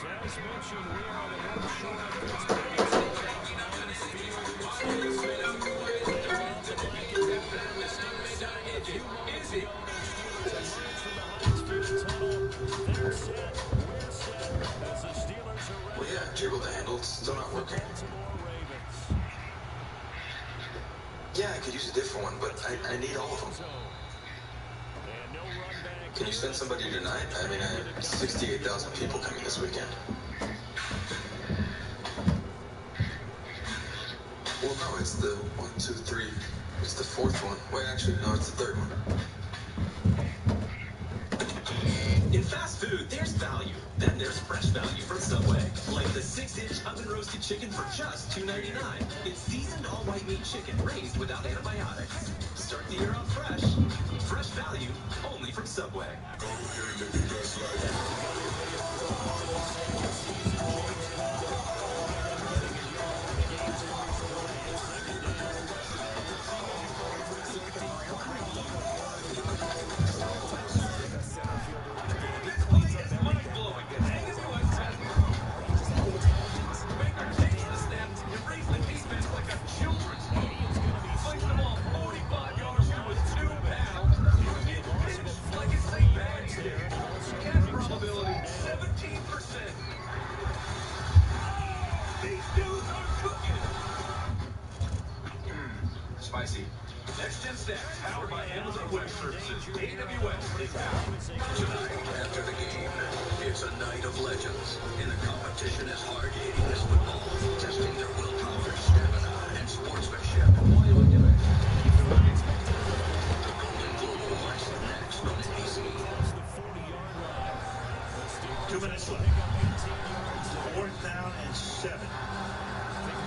Well, yeah, jiggle the handle. It's still not working. Yeah, I could use a different one, but I need all of them. Can you send somebody tonight? I mean, I have 68,000 people coming this weekend. Well, no, it's the 1, 2, 3. It's the fourth one. Wait, actually, no, it's the third one. In fast food, there's value. Then there's fresh value from Subway. Like the 6-inch oven-roasted chicken for just $2.99. It's seasoned all-white meat chicken raised without antibiotics. Start the year off fresh. Fresh value, only from Subway. Spicy. Next-gen snacks powered by Amazon Web Services. AWS is out. Tonight, after the game, it's a night of legends. And the competition is hard-hitting as football, testing their willpower, stamina, and sportsmanship. The Golden Global West next on ABC. 2 minutes left. 4th down and 7.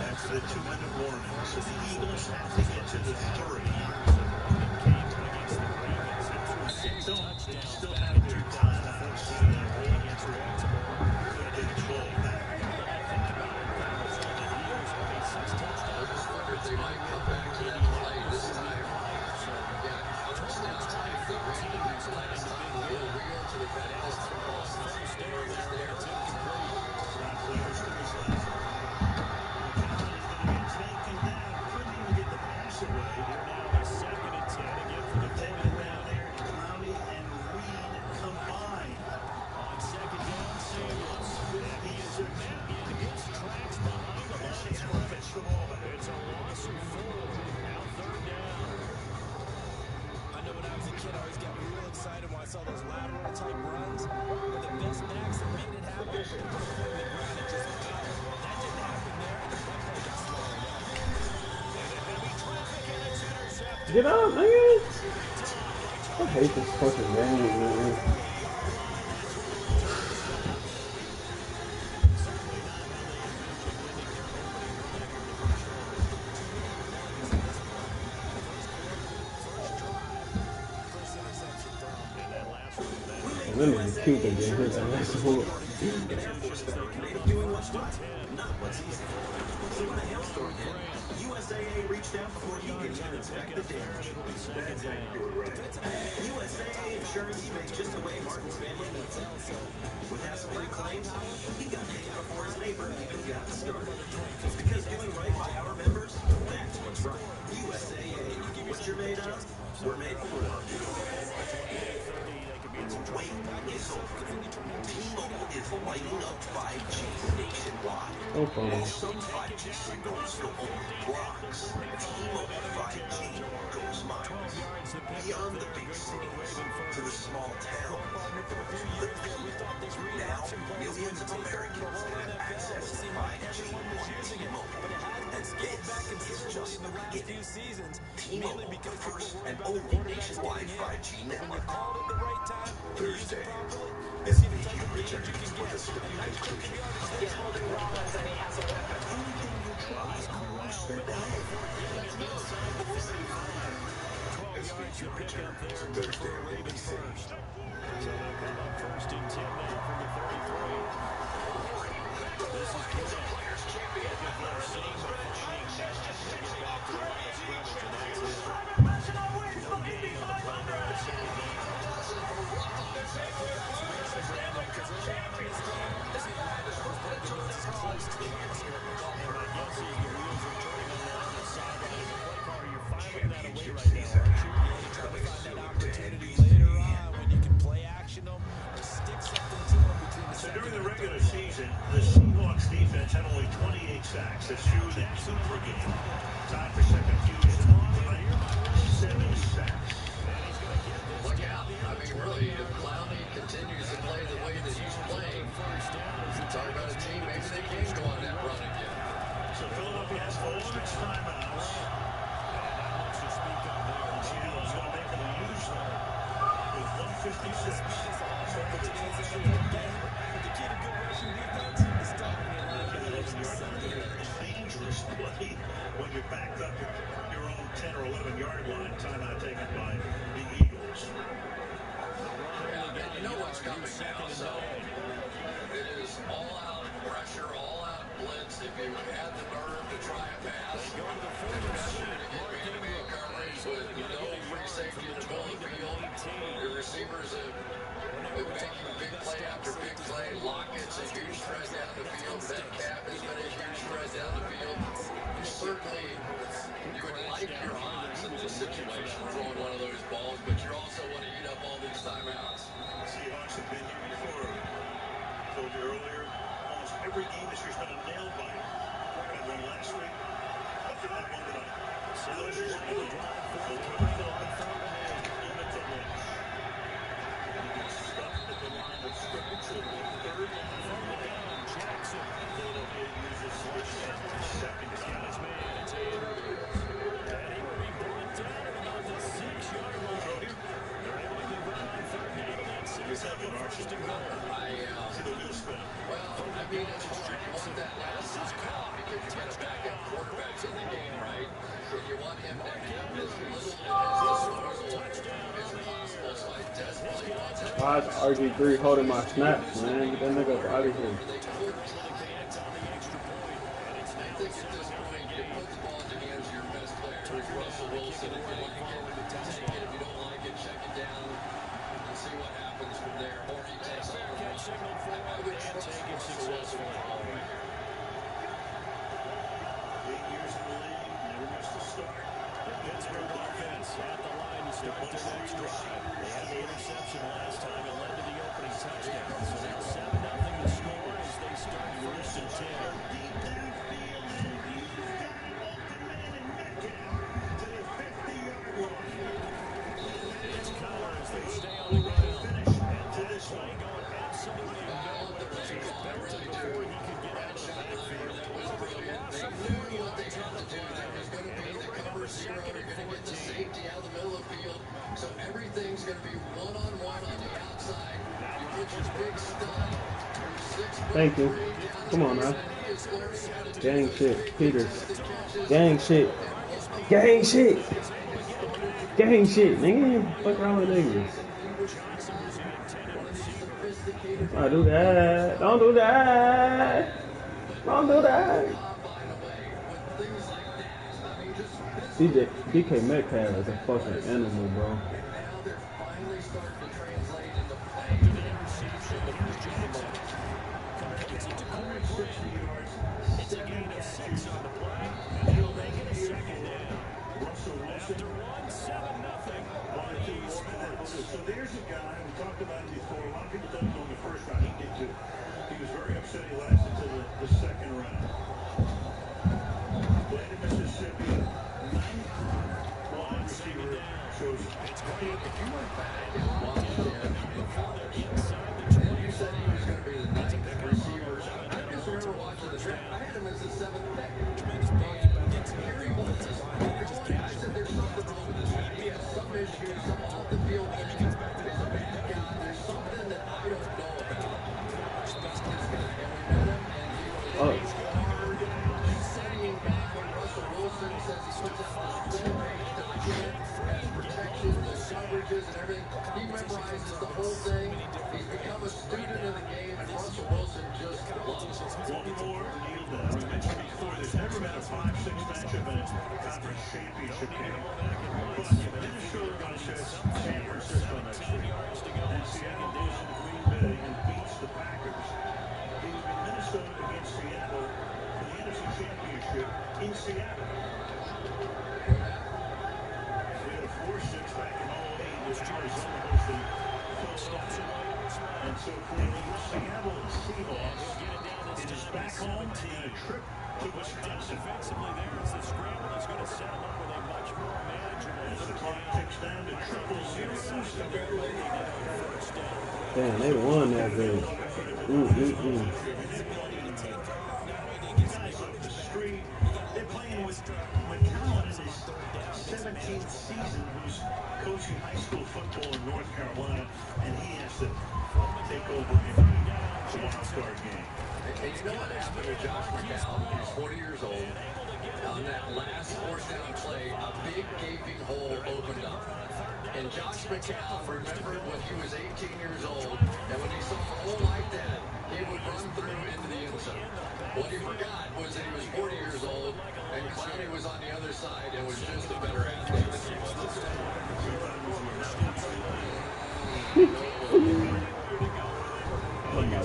After the 2-minute warning, so the Eagles have to get to the 3. They still have their timeouts. They control that. They might come back to that play this time. Yeah, touchdown time. The Ravens last time. We'll rear to the Bengals. Get up, nigga! I hate this fucking game, man. Let me just keep it in here. That's what. USAA reached out before he could even inspect the damage. USAA Insurance made just the way Martin's family needs it. With hassle-free claims, he got paid before his neighbor even got started. Because doing right by our members, that's what's right. USAA, what you're made of, we're made for. Wait is over. T-Mobile is lighting up 5G nationwide. While some 5G signals go over blocks, T-Mobile 5G goes miles. Beyond the big cities, to the small towns, the people. Now, millions of Americans have access to 5G on T-Mobile. And this is just the beginning. T-Mobile, the first and only nationwide 5G network. Thursday is the returns for the Sky Ice Cream. Anything you try, Monster Day. SVQ returns Thursday on ABC. So they'll come up 1st and 10 now from the 33. This is the Players Champion. They're seeing the finding to get back to the line of scrimmage, and that's it. No gain on the punt. So during the regular season, the Seahawks defense had only 28 sacks. That's fewer than 2 per game. Tied for second fewest in the league, 7 sacks. Look out. I mean, really, if Clowney continues to play the way that he's playing, talk about a team, maybe they can go on that run again. So Philadelphia has all of its timeouts. Seattle's going to make them use them with 156. Dangerous play when you're backed up your own 10 or 11 yard line. Timeout taken by the Eagles. Yeah, and you know what's coming now, so it is all out pressure, all out blitz. If you had the nerve to try a pass, you're going to get man-to-man coverage with no free safety in the middle of the field. Your receivers have been making big play after big play. Lockett's a huge threat down the field. Metcalf has been a huge threat down the field. Certainly, you would like your odds in this situation throwing one of those balls, but you also want to eat up all these timeouts. Seahawks have been here before. I told you earlier, almost every game this year's been a nail biter. And then last week, up to that one tonight. So those are some good drive for the limit to Lynch. He gets stuffed at the line of scrimmage. So third and Jackson. Philadelphia uses this second time. I mean, it's hard. You want that last timeout because you got a backup quarterback in the game, right? And you want him to have as little as possible. So I desperately want that. Why is RG3 holding my snaps, man? Get that nigga up out of here. I think at this point, you put the ball in the hands of your best player, who's Russell Wilson. If you like it, take it. If you don't like it, check it down and see what happens from there. Or he takes off. I would trust Russell Wilson all right. 8 years in the league, never missed a start. Pittsburgh offense at the line to start their next drive. They had the interception last time and led to the opening touchdown. So now 7-0 to score as they start first and 10. Deep downfield, and you've got open man and Metcalf to the 50-yard line. It's Connor as they stay on the ground. And to this way, going absolutely nowhere. Belted before he could get out of the backfield. They knew what they had to do. There was going to be the cover zero. You're going to get the safety out of the middle of the field. So everything's going to be one-on-one on the outside. You put your big stud. Thank you. Come on now. Gang shit. Peters. Gang shit. Gang shit. Gang shit, nigga. Fuck around with niggas. Don't do that. Don't do that. Don't do that. DK Metcalf is a fucking animal, bro. It's a gain of 6 on the play, and he'll make it a second down. After 1, 7-0. So there's a guy, we talked about him before. A lot of people thought he was going the first round. He did too. He was very upset he lasted to the second round. Played in Mississippi. 9 wide receiver. Shows It's great. If you went back and watched him before and you said he was going to be the 9th receiver, I just remember watching the draft. I had him as the 7th pick. Here he was. I said there's something wrong with this guy. He has some issues, some off the field issues. He's a bad guy. There's So for the Seattle Seahawks, it is back home and a trip to Wisconsin. Defensively, there is the scramble is going to settle up with a much more manageable. As the clock ticks down to 0-0. Damn, they won that game. Guys off the street. They're playing with McCown in his 17th season, who's coaching high school football in North Carolina, and he has to take over in a wild card game. And you know what happened to Josh McCown? He's 40 years old. On that last fourth down play, a big gaping hole opened up. And Josh McCown remembered when he was 18 years old, and when he saw a hole like that, he would run through into the end zone. What he forgot was that he was 40 years old, and Clowney was on the other side and was just a better athlete than he was. Oh my God.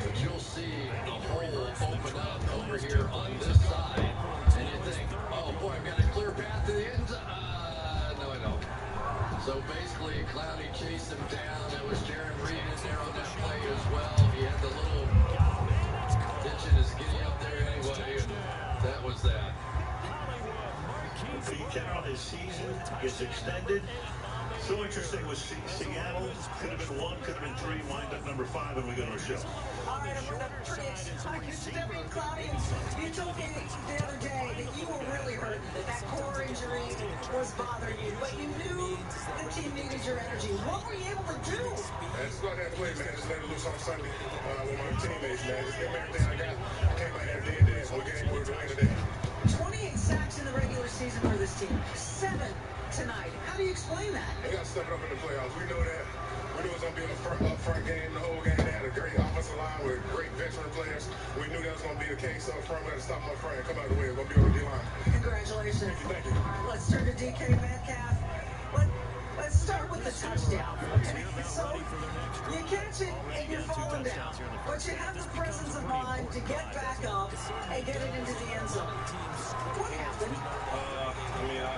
But you'll see a hole open up over here on this side, and you think, oh boy, I've got a clear path to the end zone. No, I don't. So basically, Clowney chased him down. That was Jaron Reed in there on that play as well. He had the little ditch in his giddy up there anyway, and that was that. Now his season gets extended. So interesting with Seattle. Could have been 1, could have been 3, wind up number 5, and we go to a show. All right, I'm pretty excited. Cloudy, you told me the other day that you were really hurt, that core injury was bothering you, but you knew the team needed your energy. What were you able to do? I just go out there and play, man. Just let it loose on Sunday with my teammates, man. Just give me everything I got. I came out there and did that. So we game we're doing today. 28 sacks in the regular season for this team. 7 tonight. How do you explain that? They got to step it up in the playoffs. We know that. We knew it was going to be up front game, the whole game. They had a great offensive line with great veteran players. We knew that was going to be the case up front. We had to stop up front and come out of the way. It's going to be on the D-line. Congratulations. Thank you. All right, let's turn to DK Metcalf. Let's start with the touchdown. So you catch it and you're falling down, but you have the presence of mind to get back up and get it into the end zone. What happened?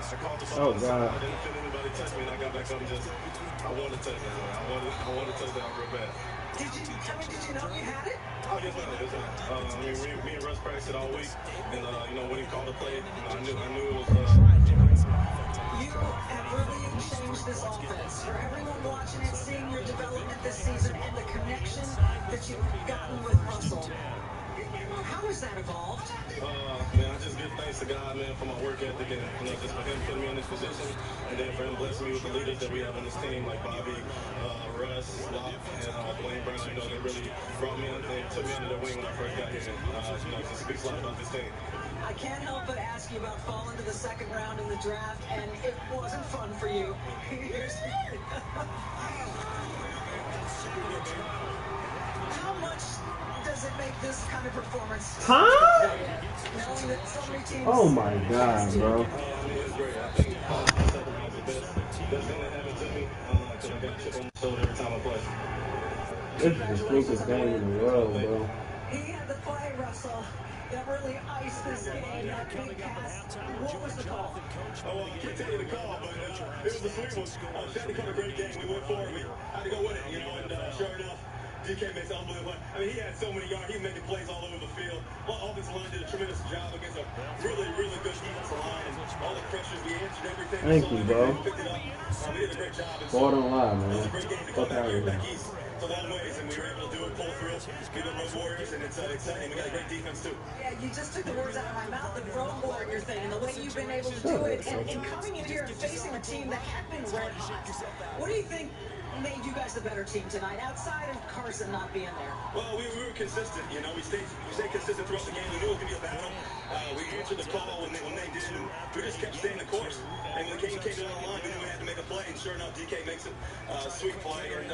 I called the Oh, ball. God. I didn't feel anybody touch me, and I got back up and I wanted a touchdown. I wanted a touchdown real bad. Did you know you had it? Oh, yes, ma'am. Me and Russ practiced it all week, and when he called the play, I knew it was. You have really changed this offense. For everyone watching it, seeing your development this season and the connection that you've gotten with Russell. How has that evolved? Man, I just give thanks to God, man, for my work ethic and just for him putting me in this position, and then for him blessing me with the leaders that we have on this team, like Bobby, Russ, Locke, and Dwayne Brown. They really brought me under, they took me under their wing when I first got here. It just speaks a lot about this team. I can't help but ask you about falling to the second round in the draft, and it wasn't fun for you. How much does it make this kind of performance? Huh? Knowing that so many teams. Oh my God, bro. It's great. I think the best thing that happened to me, because I got a chip on my shoulder every time I play. This is the sneakiest game in the world, bro. He had the play, Russell, that really iced this game. That big pass. What was the call? Oh, I can't tell you the call, but it was a sweet one. Shannon called a great game. We went for it. We had to go with it, and sure enough, DK makes unbelievable. I mean, he had so many yards. He was making plays all over the field. Our offensive line did a tremendous job against a really, really good defensive line. And all the pressures, we answered everything. Thank you, bro. We picked it up. We did a great job. Boy, don't lie, It was man. a great game to Fuck come out back of here, here. back east. It's a long ways, and we were able to do it, pull through. We the Road Warriors, and it's exciting. We got a great defense, too. Yeah, you just took the words out of my mouth, the Road Warrior thing, and the way you've been able to do it, and coming in here and facing a team that had been red hot. What do you think made you guys the better team tonight, outside of Carson not being there? Well, we were consistent. We stayed consistent throughout the game. We knew it was going to be a battle. We answered the call when they did, and we just kept staying the course. And when the game came down the line, we knew we had to make a play, and sure enough, DK makes a sweet play. And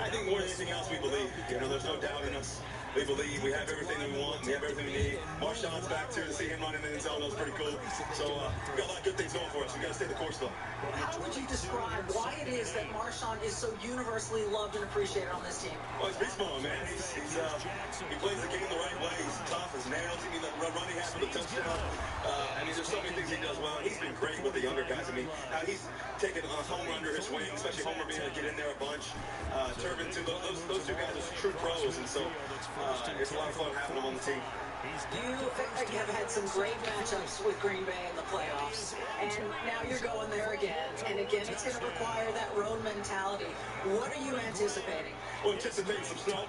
I think more than anything else, we believe. There's no doubt in us. we believe we have everything we want. We have everything we need. Marshawn's back too. To see him running in the zone, that was pretty cool. So we got a lot of good things going for us. We got to stay the course though. How would you describe why it is that Marshawn is so universally loved and appreciated on this team? Well, he's beast mode, man. He plays the game the right way. He's tough as nails. He the run he has for the touchdown. I mean, there's so many things he does well. He's been great with the younger guys. I mean, he's taken Homer under his wing, especially Homer being able to get in there a bunch. Turbin too. Those two guys are true pros, and so it's a lot of fun having them on the team. You have had some great matchups with Green Bay in the playoffs, and now you're going there again. And again, it's going to require that road mentality. What are you anticipating? Well, anticipating some snow.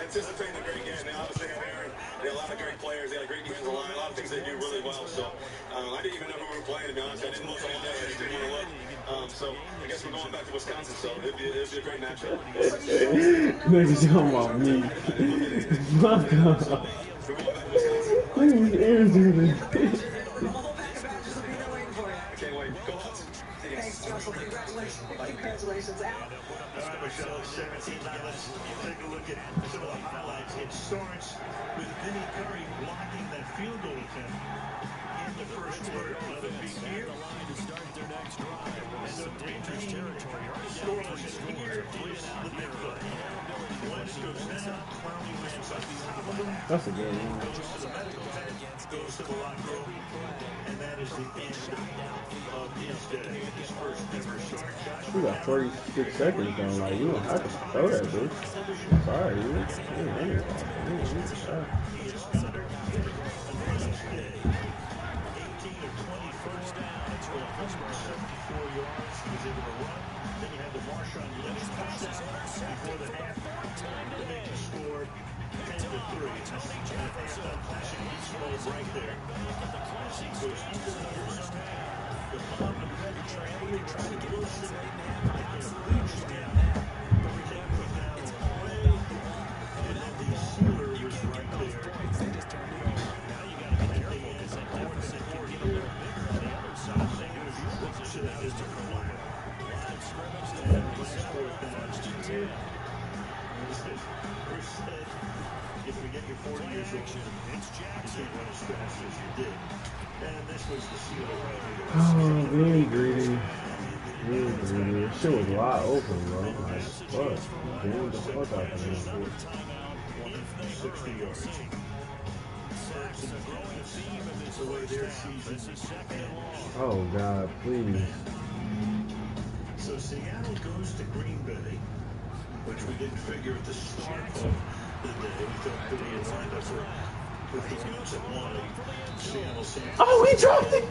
Anticipating a great game. They obviously have Aaron. They have a lot of great players. They have a great defensive line. A lot of things they do really well. So I didn't even know who we were playing, to be honest. I didn't look all day. I just didn't want to look. So I guess we're going back to Wisconsin. So it'd be a great matchup. Niggas talking about me. Fuck up. Look at these ears doing it. Thanks, Russell. Congratulations, Al. All right, Michelle, 17. Now let's take a look at some of the highlights. It starts with Vinny Curry blocking that field goal attempt in the first quarter. Another big here. And the Rangers territory scoreless here is the big play. Wentz goes down. Clowney lands on top of him. That's a good one. Goes to the medical tent, goes to the locker room, and that is the end of his day. His first ever start. We got 46 seconds though. Like, you don't have to throw that, bitch. Sorry, you ain't running it. He is under another day. 18 of 20 first downs for 174 yards. He was able to run. Then you had the Marshawn Lynch touchdown before the half to make the score 10-3. That's halftime classic beast mode right there. Goes into the numbers. The bomb and red triangle trying to get Wilson. Making a reach down. We can't put down away. And then the sealer was right there. Now you got to be careful because that fourth and 4 get a little bigger on the other side. St. Louis usually pushes it out as a corner. And last fourth down is 10. Chris said, if we get you 40 years old, it's Jackson. You run as fast as you did. And this was the sealer right here. Oh, really greedy. Really greedy. This shit was wide open, bro. Like, fuck. Damn the fuck out of him. 60 yards. It's a growing theme of this the way their season ends. Oh, God, please. So Seattle goes to Green Bay, which we didn't figure at the start of the day. We thought that we had lined up with the Rams at 1. Seattle Saints. Oh, he dropped it!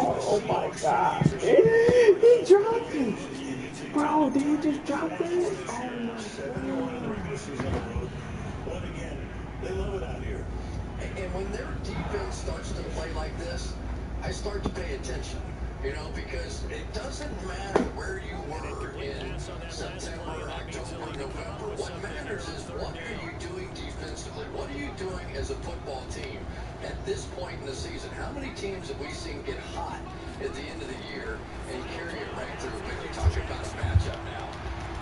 Oh, my God. He dropped it! Bro, did he just drop it? Oh, But again, they love it out here. And when their defense starts to play like this, I start to pay attention. You know, because it doesn't matter where you were in September, October, November. What matters is what are you doing defensively? What are you doing as a football team at this point in the season? How many teams have we seen get hot at the end of the year and carry it right through? But you're talking about a matchup now.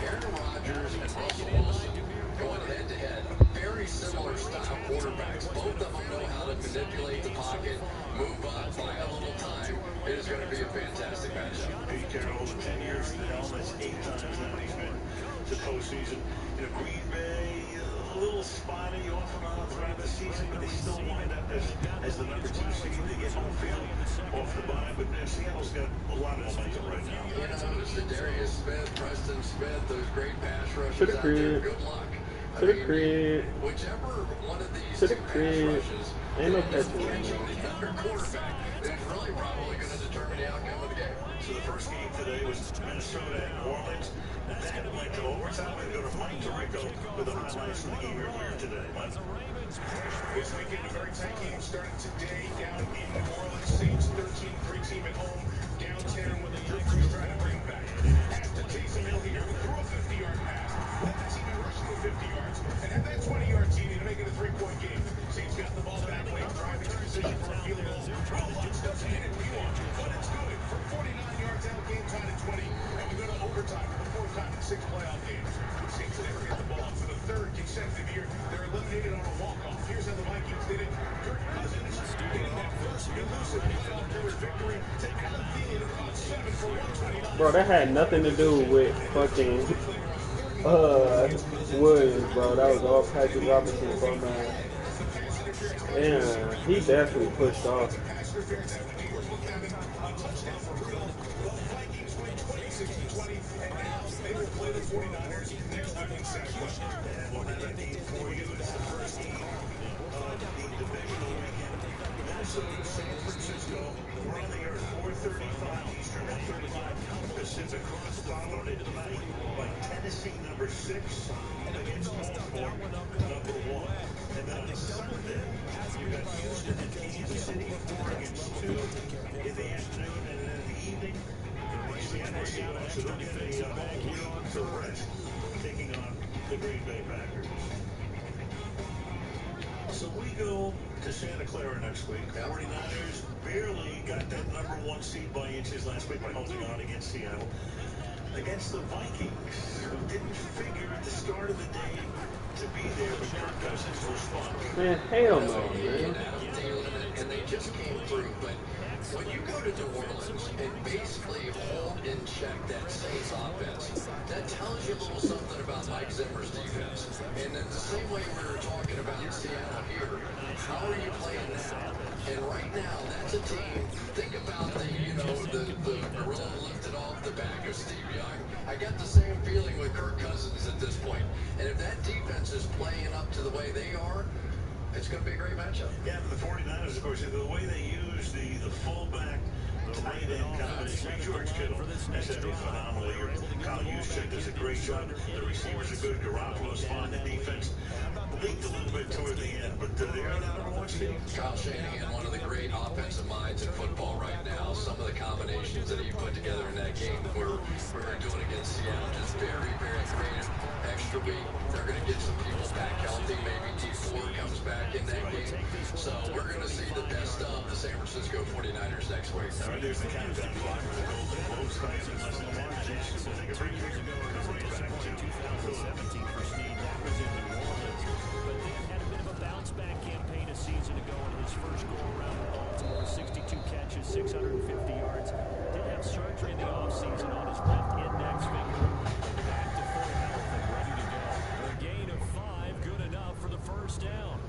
Aaron Rodgers and Russell Wilson going head-to-head. Very similar style quarterbacks. Both of them know how to manipulate the pocket, move up, buy a little time. It is going to be a fantastic matchup. Pete Carroll, 10 years at the helm, that's 8 times now he's been to postseason. You know, Green Bay, a little spotty off and on throughout the season, but they still wind up as the number 2 seed. They get home field off the bye, but Seattle's got a lot of momentum right now. You know, it's the Darius Smith, Preston Smith, those great pass rushers To the out there. crib. Good luck. To the crib. Whichever one of these To the two pass crib. rushes Ain't no is catching. catching the younger quarterback is really probably going to determine the outcome of the game. So the first game today was Minnesota and New Orleans. That went to overtime. We go to Mike Tirico with the highlights from the game earlier today. Mike. This weekend, a very tight game starting today down in New Orleans. Saints 13-3 team at home. Downtown with the Lakers trying to bring back. Has to Taysom Hill here who threw a 50-yard pass. Led the team in rushing for 50 yards. And had that 20-yard team to make it a 3-point game. Saints got the ball back late, driving to position for a field goal. Well, Lutz doesn't hit it. We won. But it's good. For 49 yards out, game tied at 20. And we go to overtime for the 4th time in 6 playoff games. Saints never get the ball for the Bro, that had nothing to do with fucking Williams, bro. That was all Patrick Robinson, bro, man. Yeah, he definitely pushed off. Vikings win 26-20, and now they will play the 49ers next week in San Quentin. And we'll have that game for you. It's the first game of the divisional weekend. Minnesota, San Francisco. We're on the air at 4:35 Eastern, 1:35 Pacific. Followed it tonight by Tennessee, number 6, against Baltimore, number 1. And then on Sunday, you've got Houston and Kansas City, 4 against 2 in the afternoon, and then in the evening, Seattle Seahawks are looking at a whole week to rest, taking on the Green Bay Packers. So we go to Santa Clara next week. 49ers barely got that number 1 seed by inches last week by holding on against Seattle. Against the Vikings, who didn't figure at the start of the day to be there, but Kirk Cousins was fun. Man, hell no, man. And they just came through. But when you go to New Orleans and basically hold in check that Saints offense, that tells you a little something about Mike Zimmer's defense. And in the same way we were talking about in Seattle here, how are you playing now? And right now, that's a team. Think about the gorilla lifted off the back of Steve Young. I got the same feeling with Kirk Cousins at this point. And if that defense is playing up to the way they are, it's going to be a great matchup. Yeah, the 49ers, of course, the way they use the fullback tight end combination. George Kittle has had a phenomenal year. Kyle Juszczyk does a great job. The receivers are good. Garoppolo's fine. The defense leaked a little bit toward the end, but they are the number 1 seed. Kyle Shanahan, one of the great offensive minds in football right now. Some of the combinations that he put together in that game that we were doing against Seattle, just very, very creative. Extra week, they're going to get some people back healthy. Maybe D4 comes back in that game. So we're going to see the best of the San Francisco 49ers next week. All right, there's the countdown clock for the Golden Globes. Starting in less than 10 minutes. We'll take a break here. Come right back to 2017 for Steve. That was in New Orleans. But then had a bit of a bounce-back campaign a season ago in his first go-around with Baltimore. 62 catches, 650 yards. Did have surgery in the offseason on his left index finger. Back to full health and ready to go. A gain of 5, good enough for the first down.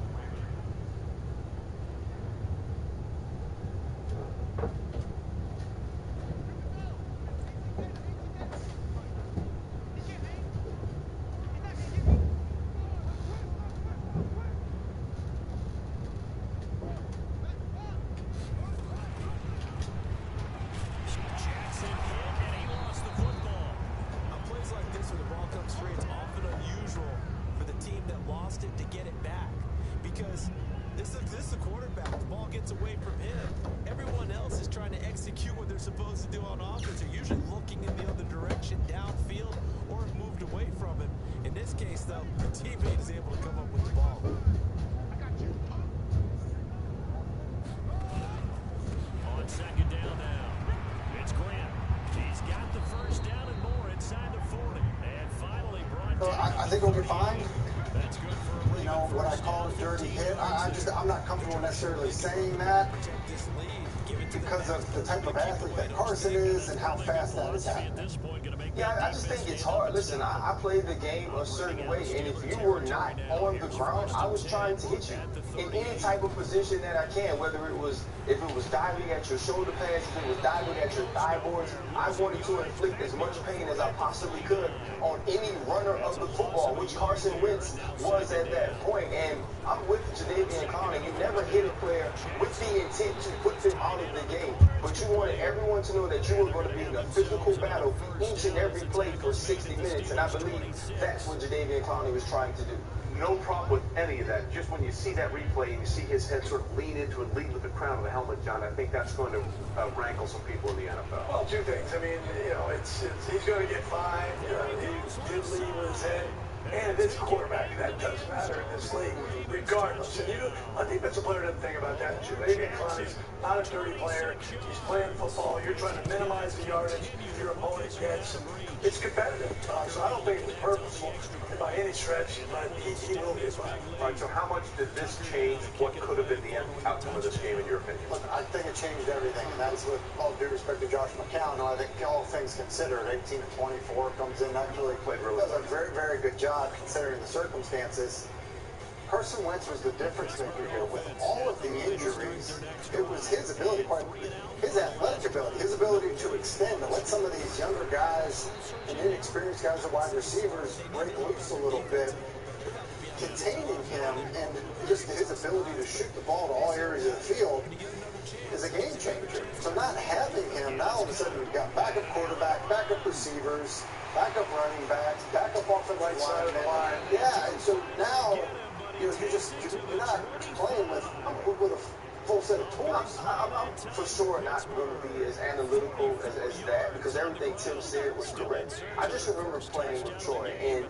I think we'll be fine. You know, what I call a dirty hit. I'm not comfortable necessarily saying that because of the type of athlete that Carson is and how fast that is happening. Yeah, I just think it's hard. Listen, I played the game a certain way, and if you were not on the ground, I was trying to hit you in any type of position that I can, whether if it was diving at your shoulder pads, if it was diving at your thigh boards. I wanted to inflict as much pain as I possibly could on any runner of the football, which Carson Wentz was at that point. And I'm with Jadeveon Clowney. You never hit a player with the intent to put them out of the game, but you wanted everyone to know that you were going to be in a physical battle each and every play for 60 minutes, and I believe that's what Jadeveon Clowney was trying to do. No problem with any of that. Just when you see that replay and you see his head sort of lean into and lead with the crown of the helmet, John, I think that's going to rankle some people in the NFL. Well, two things. I mean, you know, he's going to get fined. He did lean with his head. And it's quarterback that does matter in this league, regardless. And a defensive player doesn't think about that. Maybe Clowney's not a dirty player. He's playing football. You're trying to minimize the yardage your opponent gets. It's competitive. So I don't think it was purposeful by any stretch, but he will be fine. All right, so how much did this change what could have been the outcome of this game, in your opinion? Look, I think it changed everything, and that's with all due respect to Josh McCown, who I think all things considered, 18 to 24 comes in, actually played really does a very, very good job considering the circumstances. Carson Wentz was the difference maker here. With all of the injuries, it was his ability, his athletic ability, his ability to extend, to let some of these younger guys and inexperienced guys and wide receivers break loose a little bit, containing him, and just his ability to shoot the ball to all areas of the field is a game changer. So not having him, now all of a sudden you've got backup quarterback, backup receivers, backup running backs, backup off the right side of the line. Yeah, and so now you're not playing with a full set of tools. I'm for sure not going to be as analytical as that, because everything Tim said was correct. I just remember playing with Troy and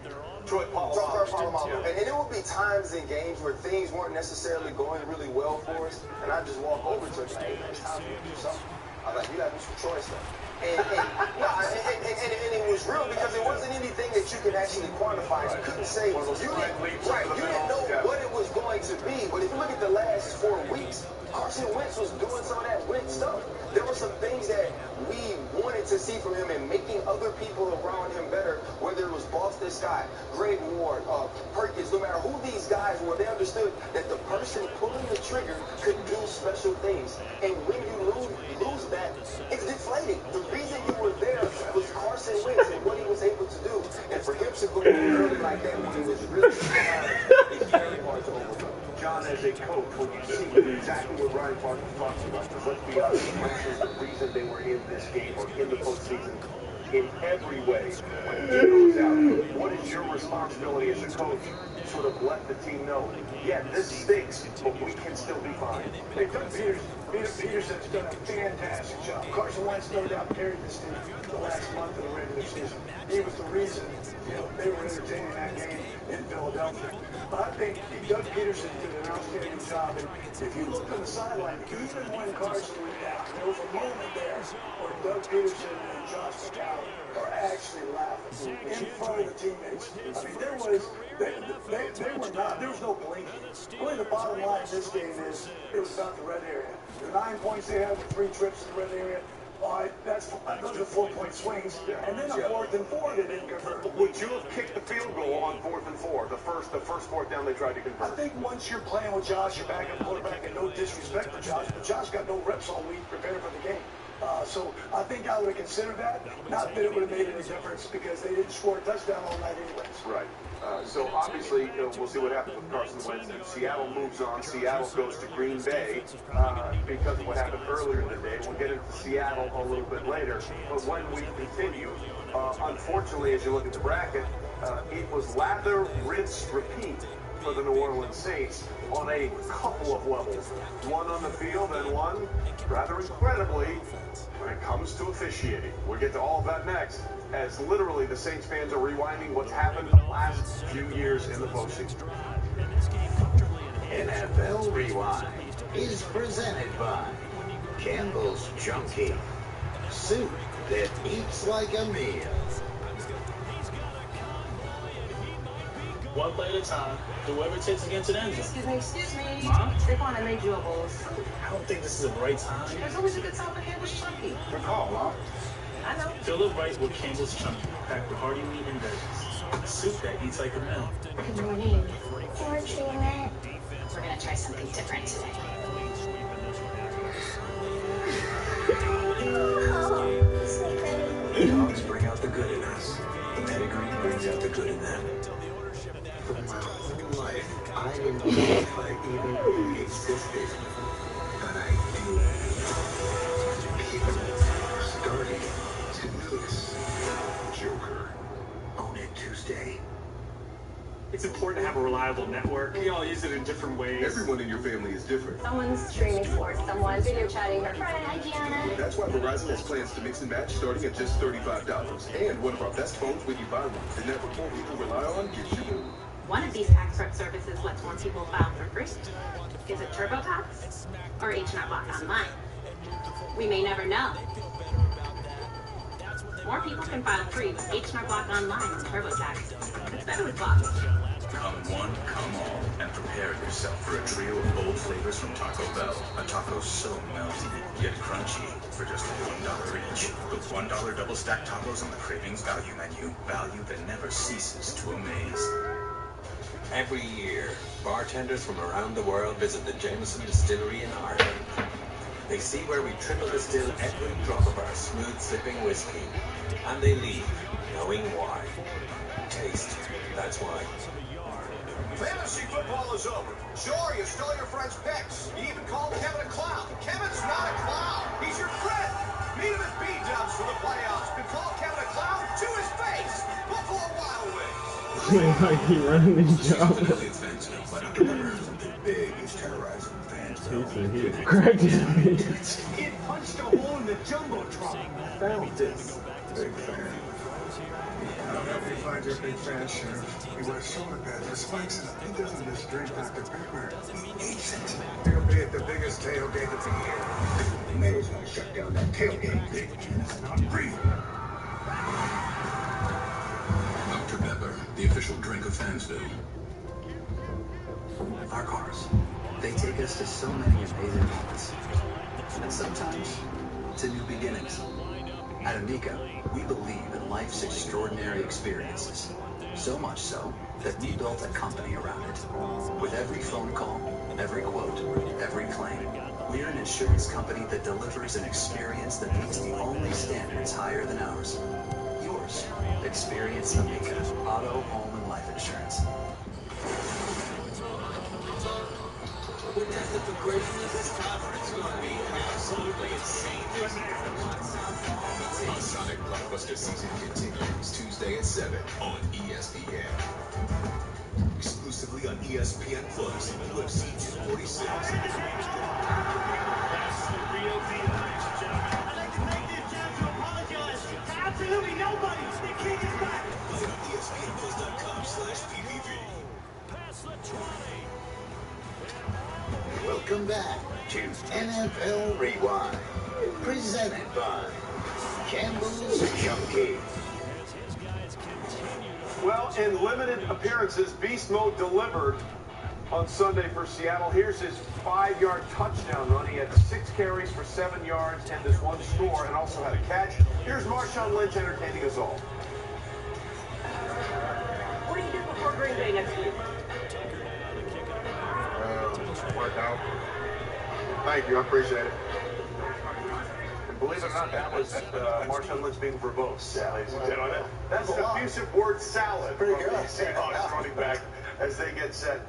Troy Polamalu. And it would be times in games where things weren't necessarily going really well for us, and I'd just walk over to him and say, hey, man, it's time for you to do something. I'm like, you got to do some Troy stuff. And it was real because it wasn't anything that you could actually quantify. You couldn't say, you didn't know what it was going to be. But if you look at the last 4 weeks, Carson Wentz was doing some of that Wentz stuff. There were some things that we wanted to see from him and making other people around him better, whether it was Boston Scott, Greg Ward, Perkins, no matter who these guys were, they understood that the person pulling the trigger could do special things. And when you lose that, it's deflating. The reason you were there was Carson Wentz and what he was able to do. And for him to go early like that when he was really it's very hard to overcome. John, as a coach, when you see exactly what Ryan Clark was talking about, because let's be honest, Wentz is the reason they were in this game or in the postseason in every way. When he goes out, what is your responsibility as a coach to sort of let the team know, yeah, this stinks, but we can still be fine? Hey, Doug Peterson's done a fantastic job. Carson Wentz no doubt carried this team the last month of the regular season. He was the reason, they were entertaining that game in Philadelphia. But I think Doug Peterson did an outstanding job. And if you look on the sideline, even when Carson went down, there was a moment there where Doug Peterson and Josh McCown are actually laughing in front of the teammates. I mean, there was no blinking. Really, the bottom line in this game is it was about the red area. The 9 points they had with 3 trips to the red area. All right, those are 4-point swings. And then on 4th and 4, they didn't convert. Would you have kicked the field goal on 4th and 4, the first 4th down they tried to convert? I think once you're playing with Josh, your backup quarterback, and no disrespect for Josh, but Josh got no reps all week preparing for the game. So I think I would have considered that. Not that it would have made any difference because they didn't score a touchdown all night anyways. Right. So obviously, we'll see what happens with Carson Wentz. And Seattle moves on. Seattle goes to Green Bay because of what happened earlier in the day. We'll get into Seattle a little bit later. But when we continue, unfortunately, as you look at the bracket, it was lather, rinse, repeat for the New Orleans Saints on a couple of levels. One on the field and one, rather incredibly, when it comes to officiating. We'll get to all of that next, as literally the Saints fans are rewinding what's happened the last few years in the postseason. NFL Rewind is presented by Campbell's Chunky, soup that eats like a meal. One play at a time, do whatever it takes to get into the end zone. Excuse me. Mom? Stephon, I made you a bowl. I don't think this is the right time. There's always a good time for Campbell's Chunky. Good call, Mom. I know. Fill it right with Campbell's Chunky, packed with hearty meat and veggies. Soup that eats like a meal. Good morning. George, Matt. We're going to try something different today. Dogs bring out the good in us. The pedigree brings out the good in them. For my whole life, I didn't know if I even existed. But I do. People started to notice. Joker. Own It Tuesday. It's important to have a reliable network. We all use it in different ways. Everyone in your family is different. Someone's streaming sports, someone's video chatting her friend. Hi, Gianna. That's why Verizon has plans to mix and match starting at just $35. And one of our best phones when you buy one. The network more people rely on gets you more. One of these tax prep services lets more people file for free. Is it TurboTax or H&R Block Online? We may never know. More people can file free with H&R Block Online and TurboTax. It's better with Block. Come one, come all, and prepare yourself for a trio of bold flavors from Taco Bell. A taco so melty, yet crunchy, for just $1 each. With $1 double stacked tacos on the Cravings Value Menu. Value that never ceases to amaze. Every year, bartenders from around the world visit the Jameson Distillery in Ireland. They see where we triple distill every drop of our smooth-sipping whiskey. And they leave, knowing why. Taste, that's why. Fantasy football is over. Sure, you stole your friend's picks. You even called Kevin a clown. Kevin's not a clown. He's your friend. Meet him at B-Dubs for the playoffs. But call Kevin a clown to his face. Buffalo Wild Wings. Like he running his job. Big is terrorizing fans. He said he cracked his bitch. It punched a hole in the jumbotron. Found this. Big fan. I don't know if you find your big fan, Sheriff. He wears shoulder pads with spikes in them. He doesn't just drink Dr. Pepper. He eats it. He'll be at the biggest tailgate of the year. The mayor's gonna shut down that tailgate thing. It's not real. Dr. Pepper, the official drink of Fansville. Our cars, they take us to so many amazing moments. And sometimes, to new beginnings. At Amica, we believe in life's extraordinary experiences. So much so that we built a company around it. With every phone call, every quote, every claim, we're an insurance company that delivers an experience that meets the only standards higher than ours. Yours. Experience Amica. Auto, home, and life insurance. We're destined for greatness this conference. It's going to be absolutely insane this year. The Sonic Blockbuster season continues Tuesday at 7 on ESPN. Exclusively on ESPN Plus, UFC 246. That's the real deal, ladies and gentlemen. I'd like to take this chance to apologize to absolutely nobody. The king is back. Visit ESPNPlus.com/PPV. Welcome back to NFL Rewind, presented by Campbell's Chunky. Well, in limited appearances, Beast Mode delivered on Sunday for Seattle. Here's his 5-yard touchdown run. He had 6 carries for 7 yards and this 1 score, and also had a catch. Here's Marshawn Lynch entertaining us all. What do you do before Green Bay next week? Work out. Thank you, I appreciate it. And believe it or not, that was Marshawn Lynch being verbose, ladies and gentlemen. That's the abusive word salad from the Seahawks running back as they get set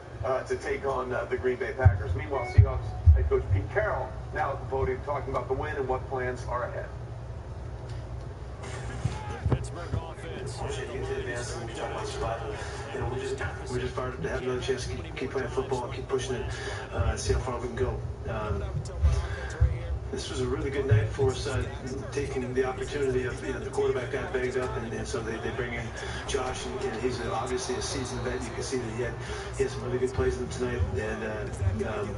to take on the Green Bay Packers. Meanwhile, Seahawks head coach Pete Carroll now at the podium talking about the win and what plans are ahead. You know, we're just fired up to have another chance to keep playing football and keep pushing it, see how far we can go. This was a really good night for us, taking the opportunity of, the quarterback got banged up, and so they bring in Josh, and he's obviously a seasoned vet. You can see that he had some really good plays in him tonight, and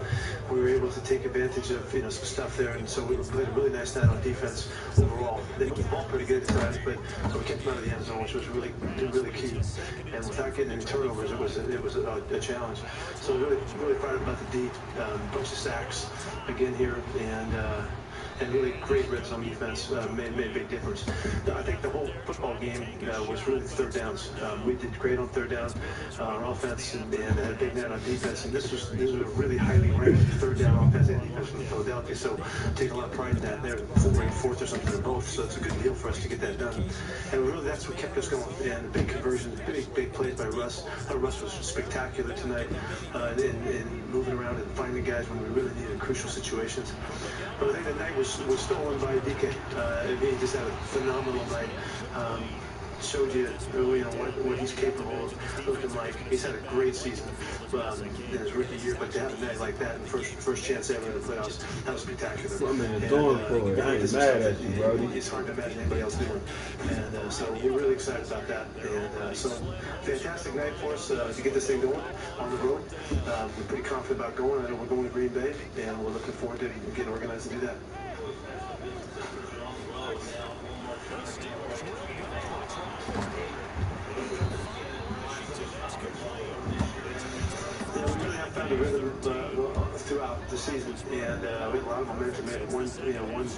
we were able to take advantage of, some stuff there, and so we played a really nice night on defense overall. They moved the ball pretty good at times, but we kept them out of the end zone, which was really key. And without getting any turnovers, it was a challenge. So really fired about the D, bunch of sacks again here, and really great red zone defense made a big difference. I think the whole football game was really third downs. We did great on third down on offense and had a big night on defense. And this was a really highly ranked third down offense and defense from Philadelphia. So take a lot of pride in that. They're ranked fourth or something in both. So it's a good deal for us to get that done. And really that's what kept us going. And big conversions, big plays by Russ. Russ was spectacular tonight in moving around and finding guys when we really needed crucial situations. But I think the night was stolen by DK. He just had a phenomenal night. showed you what he's capable of looking like. He's had a great season in his rookie year, but to have a night like that in the first chance ever in the playoffs, that was spectacular. My man's going for it. I ain't mad at you, Brody. It's hard to imagine anybody else doing. And so we're really excited about that. And so fantastic night for us to get this thing going on the road. We're pretty confident about going. I know we're going to Green Bay, and we're looking forward to getting organized to do that. Found a rhythm throughout the season, and we had a lot of momentum. We had one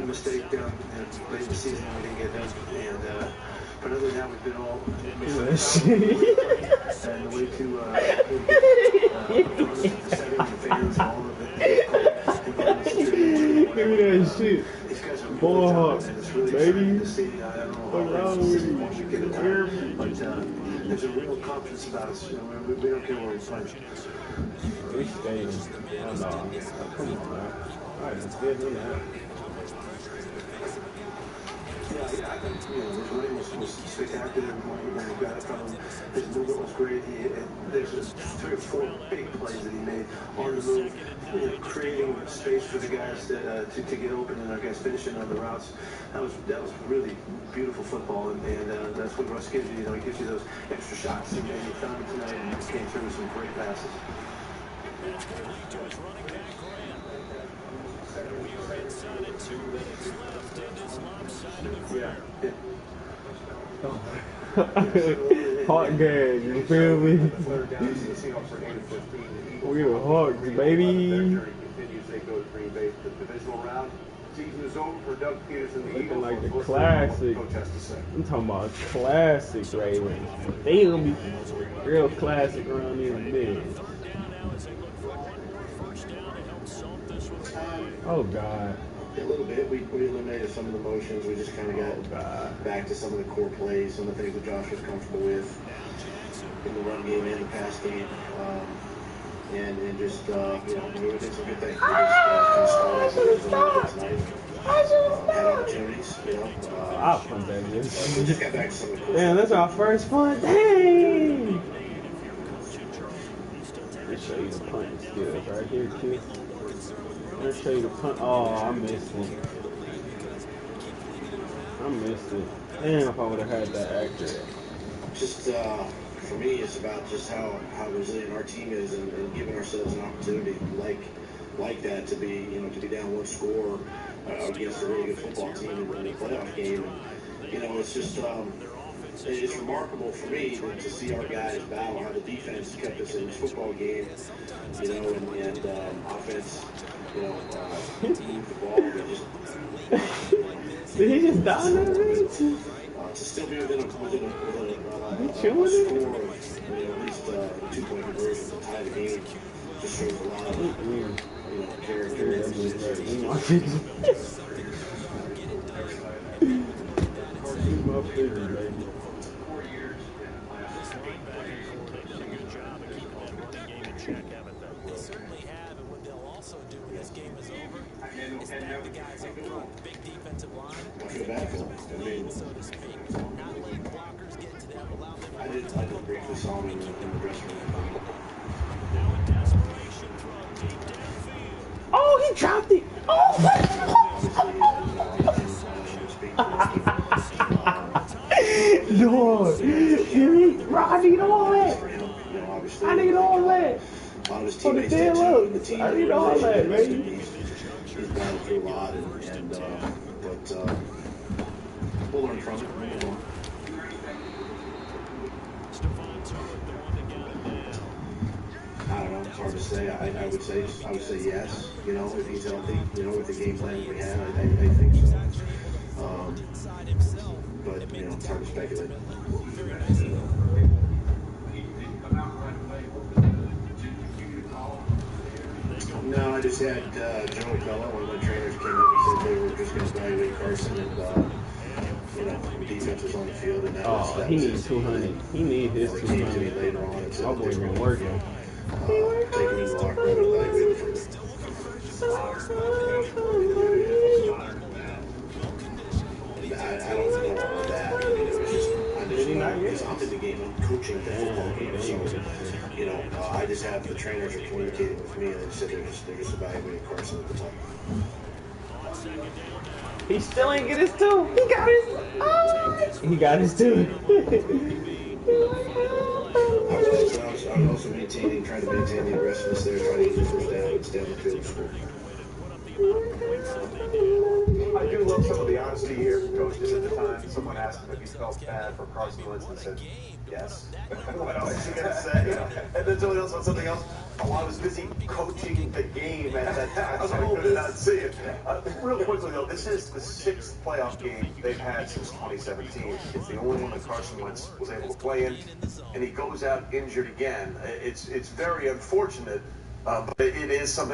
mistake down late in the season we didn't get done, and but other than that, we've been all and the way to the setting, the fans, all of it. Give me that shit. Ball hawk, baby. What's wrong with you? But there's a real confidence about us. We don't care where we're playing. We staying. Oh, no. Come on, man. All right, let's get in there. Yeah, I think, his running was spectacular when we got it from him. His movement was great. There's 3 or 4 big plays that he made on the move, creating space for the guys to get open, and our guys finishing on the routes. That was really beautiful football, and that's what Russ gives you. He gives you those extra shots, and he found it tonight and came through with some great passes. Yeah. Hawk gang, you feel me? We the Hawks, baby. Looking like the classic. I'm talking about classic Ravens. They gonna be real classic around these bigs. Oh God. A little bit. We eliminated some of the motions. We just kind of got back to some of the core plays, some of the things that Josh was comfortable with in the run game and the pass game, and just we did some good things. We just kind of started tonight. Had opportunities, I'll punt that we just got back to some of the core. Damn, that's our first punt. Dang. Let me show you the punt skills right here, kid. Let me show you the punt. Oh, I missed it. Damn, if I would have had that accurate. Just for me, it's about just how resilient our team is, and giving ourselves an opportunity like that to be down 1 score against a really good football team in the playoff game. And, it's just it's remarkable for me to see our guys battle, how the defense kept us in this football game, and offense. Move the ball, Did he just die in that range? To still be within a score of at least 2-point conversion to tie the game just shows a lot of character. The guys up front, big defensive line. I feel bad for them. I mean, so to speak, not letting blockers get to them, allow them. I did briefly saw him in the dressing room. Oh, he dropped it. Oh, Lord, I need all that. I need all that. For the dead looks. I need all that, baby. He's gone through a lot, but we'll learn from it. I don't know. It's hard to say. I would say yes. If he's healthy, with the game plan we had, I think so. But it's hard to speculate. No, I just had Joe Bella, one of my trainers, came up and said they were just going to evaluate Carson, and the defense was on the field, and that was he needs 200. He needs his 200 later on. My boy's been working. Taking him to the locker room and evaluating further. I don't know all that. I mean, it was just because I'm in the game. I'm coaching the football game. So, you know, I just have the trainers are communicating with me, and they said they're just evaluating Carson at the time. He still ain't get his two. He got his. Oh, he got his two. I was also trying to maintain the aggressiveness there, trying to get the first down and stay on the field score. I do love some of the honesty here. Coach did at the time. Someone asked him if he felt bad for Carson Wentz and said, yes. What else is he going to say? And then someone else on something else. Oh, I was busy coaching the game at that time, so I could not see it. Real quickly, though, this is the 6th playoff game they've had since 2017. It's the only one that Carson Wentz was able to play in, and he goes out injured again. It's very unfortunate, but it is something